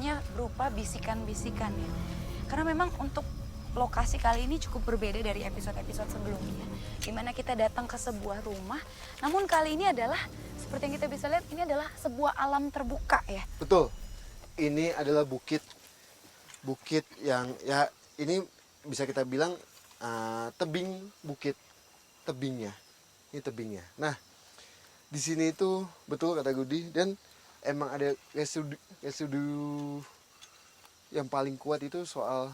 hanya berupa bisikan-bisikan ya. Karena memang untuk lokasi kali ini cukup berbeda dari episode-episode sebelumnya. Dimana kita datang ke sebuah rumah, namun kali ini adalah seperti yang kita bisa lihat, ini adalah sebuah alam terbuka ya. Betul, ini adalah bukit yang ya ini bisa kita bilang tebing bukit tebingnya. Ini tebingnya. Nah, di sini itu betul kata Gudi, dan emang ada residu yang paling kuat itu soal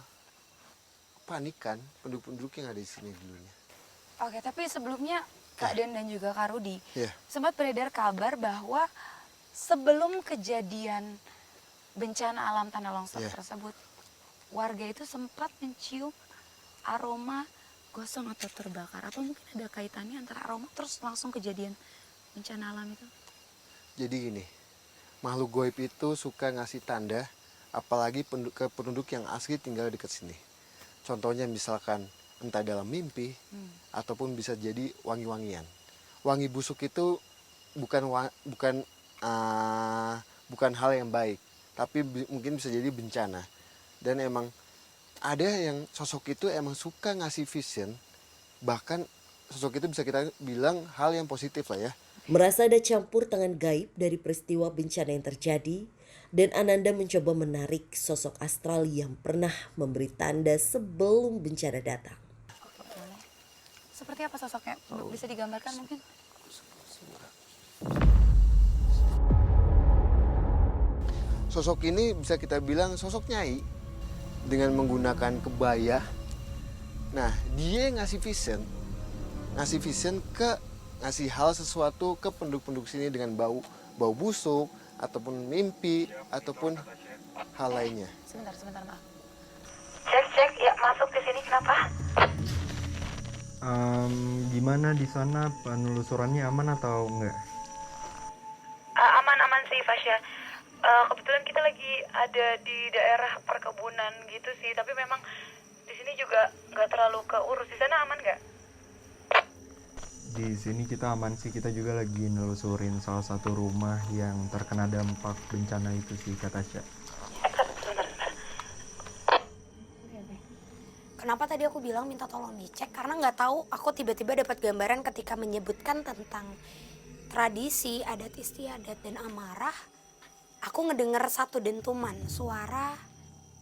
panikan penduduk-penduduk yang ada di sini dulunya. Oke, tapi sebelumnya Kak Den dan juga Kak Rudi, sempat beredar kabar bahwa sebelum kejadian bencana alam tanah longsor tersebut, warga itu sempat mencium aroma gosong atau terbakar. Apa mungkin ada kaitannya antara aroma terus langsung kejadian bencana alam itu? Jadi gini, makhluk goib itu suka ngasih tanda, apalagi ke penduduk yang asli tinggal dekat sini. Contohnya misalkan entah dalam mimpi, ataupun bisa jadi wangi-wangian. Wangi busuk itu bukan hal yang baik, tapi mungkin bisa jadi bencana. Dan emang ada yang sosok itu emang suka ngasih vision, bahkan sosok itu bisa kita bilang hal yang positif lah ya. Merasa ada campur tangan gaib dari peristiwa bencana yang terjadi, dan Ananda mencoba menarik sosok astral yang pernah memberi tanda sebelum bencana datang. Oke, boleh. Seperti apa sosoknya? Bisa digambarkan mungkin? Sosok ini bisa kita bilang sosok nyai dengan menggunakan kebaya. Nah, dia ngasih vision ngasih hal sesuatu ke penduduk-penduduk sini dengan bau busuk ataupun mimpi ataupun hal lainnya. Sebentar maaf. Cek ya, masuk ke sini kenapa? Gimana di sana, penelusurannya aman atau enggak? Aman sih Fasya. Kebetulan kita lagi ada di daerah perkebunan gitu sih, tapi memang di sini juga nggak terlalu keurus. Di sana aman nggak? Di sini kita aman sih, kita juga lagi nelusurin salah satu rumah yang terkena dampak bencana itu sih, kata Tasya. Kenapa tadi aku bilang minta tolong dicek? Karena nggak tahu, aku tiba-tiba dapat gambaran ketika menyebutkan tentang tradisi, adat istiadat, dan amarah. Aku ngedenger satu dentuman suara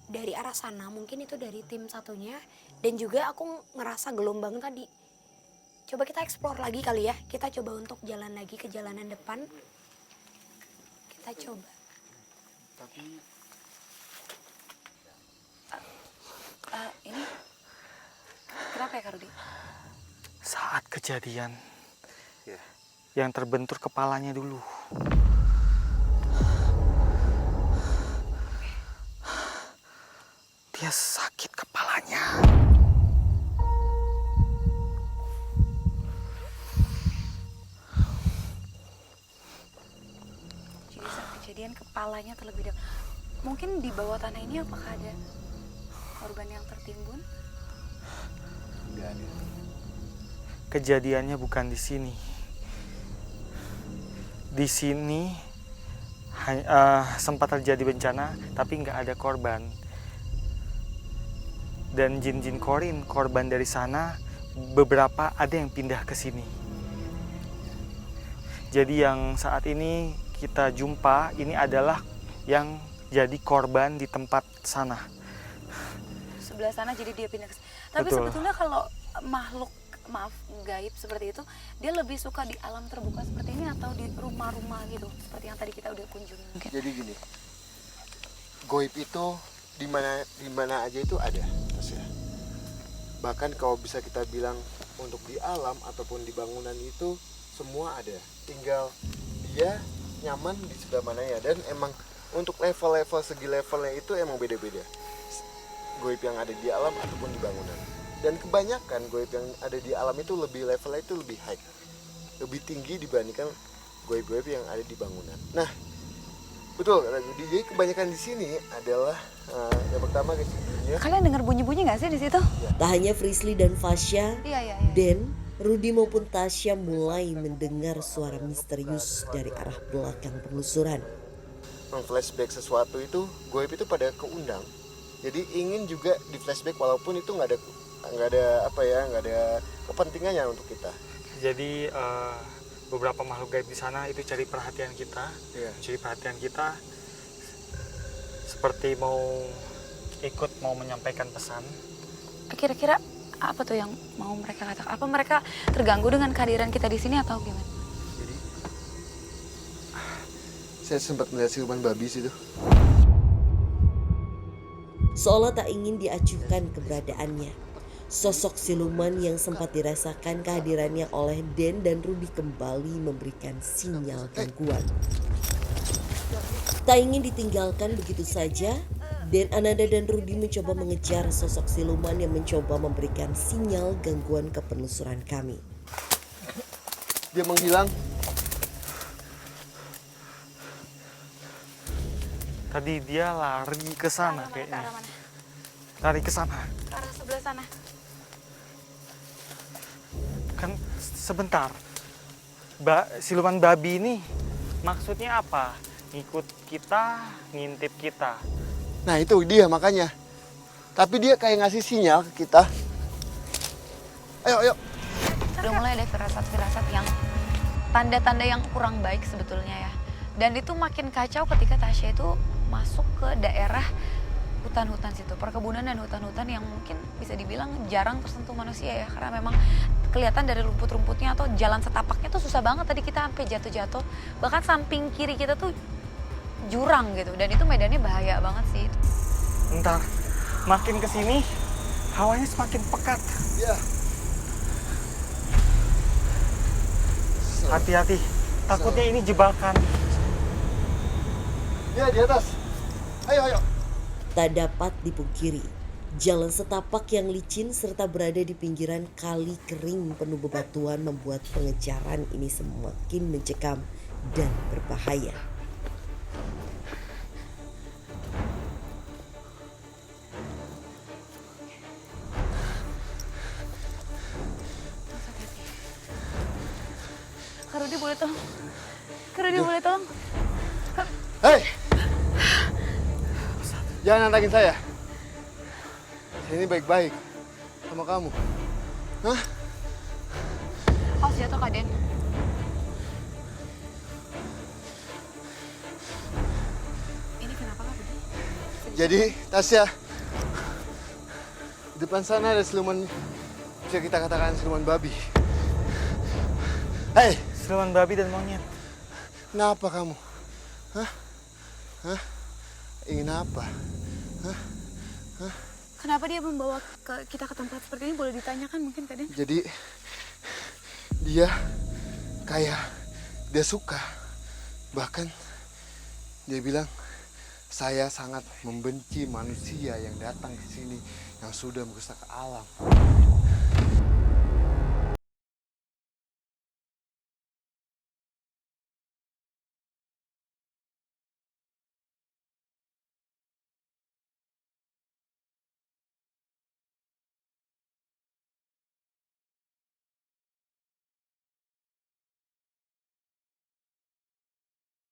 dari arah sana, mungkin itu dari tim satunya. Dan juga aku ngerasa gelombang tadi. Coba kita explore lagi kali ya. Kita coba untuk jalan lagi ke jalanan depan. Kita coba. Tapi Ini kenapa ya Kak Rudi? Saat kejadian yang terbentur kepalanya dulu. Dia sakit kepalanya. Jadi saat kejadian kepalanya terlebih dahulu. Mungkin di bawah tanah ini apakah ada korban yang tertimbun? enggak ada. Kejadiannya bukan di sini. Di sini sempat terjadi bencana, tapi nggak ada korban. Dan jin-jin korban dari sana, beberapa ada yang pindah ke sini. Jadi yang saat ini kita jumpa, ini adalah yang jadi korban di tempat sana. Sebelah sana jadi dia pindah ke sini. Tapi Betul. sebetulnya kalau makhluk gaib seperti itu, dia lebih suka di alam terbuka seperti ini atau di rumah-rumah gitu, seperti yang tadi kita udah kunjungi mungkin. Jadi gini, goib itu di mana aja itu ada, Mas ya. Bahkan kalau bisa kita bilang untuk di alam ataupun di bangunan itu semua ada. Tinggal dia nyaman di sebelah mana ya. Dan emang untuk segi levelnya itu emang beda-beda. Goib yang ada di alam ataupun di bangunan. Dan kebanyakan goib yang ada di alam itu levelnya itu lebih high, lebih tinggi dibandingkan goib-goib yang ada di bangunan. Nah, betul, jadi kebanyakan di sini adalah yang pertama residunya. Kalian dengar bunyi-bunyi nggak sih di situ? Tak hanya Frisly dan Fasya, Iya. Den, Rudi maupun Tasya mulai mendengar suara misterius dari arah belakang penelusuran. memflashback sesuatu itu, goib itu pada keundang. Jadi ingin juga di flashback walaupun itu nggak ada kepentingannya untuk kita. Jadi beberapa makhluk gaib di sana itu cari perhatian kita, seperti mau menyampaikan pesan. Kira-kira apa tuh yang mau mereka katakan? Apa mereka terganggu dengan kehadiran kita di sini atau gimana? Jadi saya sempat melihat siluman babi situ. Seolah tak ingin diacuhkan keberadaannya, sosok siluman yang sempat dirasakan kehadirannya oleh Den dan Rudy kembali memberikan sinyal gangguan. Tak ingin ditinggalkan begitu saja, Den, Ananda dan Rudy mencoba mengejar sosok siluman yang mencoba memberikan sinyal gangguan ke penelusuran kami. Dia menghilang. Tadi dia lari ke sana kayaknya. Lari ke sana. Ke arah sebelah sana. Kan sebentar. Siluman babi ini maksudnya apa? Ngikut kita, ngintip kita. Nah itu dia makanya. Tapi dia kayak ngasih sinyal ke kita. Ayo. Udah mulai ada firasat-firasat yang tanda-tanda yang kurang baik sebetulnya ya. Dan itu makin kacau ketika Tasya itu masuk ke daerah hutan-hutan situ, perkebunan dan hutan-hutan yang mungkin bisa dibilang jarang tersentuh manusia ya, karena memang kelihatan dari rumput-rumputnya atau jalan setapaknya tuh susah banget. Tadi kita sampai jatuh-jatuh, bahkan samping kiri kita tuh jurang gitu, dan itu medannya bahaya banget sih. Bentar, makin kesini hawanya semakin pekat. Iya. Hati-hati, takutnya ini jebakan. Dia di atas. Ayo. Tak dapat dipungkiri, jalan setapak yang licin serta berada di pinggiran kali kering penuh bebatuan membuat pengejaran ini semakin mencekam dan berbahaya. Kak Rudy boleh tolong? Kak Rudy boleh tolong? Hei! Jangan nantangin saya. Saya ini baik-baik sama kamu. Hah? Awas jatuh Kak Den. Ini kenapa Kak Rudy? Jadi, Tasya, di depan sana ada siluman, bisa kita katakan siluman babi. Hei, Siluman babi dan monyet. kenapa kamu? Hah? Ingin apa? Kenapa dia membawa kita ke tempat seperti ini? Boleh ditanyakan mungkin Kak Den? Jadi, dia kayak dia suka. Bahkan dia bilang, saya sangat membenci manusia yang datang ke sini yang sudah merusak alam.